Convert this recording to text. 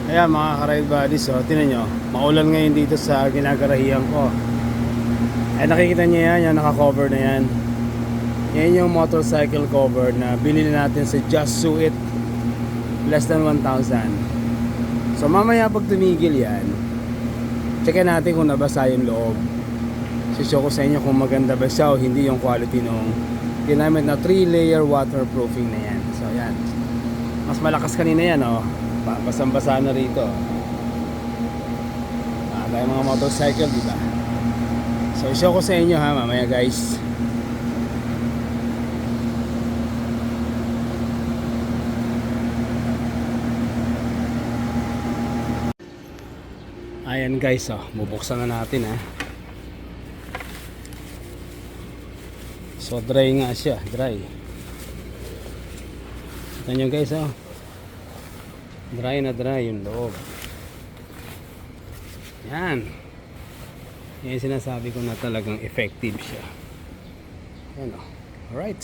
Ayan mga ka-ride buddies, oh, tinan nyo, maulan ngayon dito sa ginagarahiyan ko. Ay nakikita nyo yan, yung naka-cover na yan. Yan yung motorcycle cover na binili natin sa Just Suit, less than 1,000. So mamaya pag tumigil yan, checkin natin kung nabasa yung loob. Show ko sa inyo kung maganda ba siya o hindi yung quality nung ginamit na 3-layer waterproofing na yan. So yan, mas malakas kanina yan, oh. Basang-basa na rito. Tayo mga motorcycle, diba? So show ko sa inyo ha mamaya guys. Ayan guys, oh, bubuksan na natin ha. So dry nga siya, dry. Ito nyo guys, oh. Dry na dry yung loob. Yan. Yan yung sinasabi ko na talagang effective siya. Yan, oh. Alright.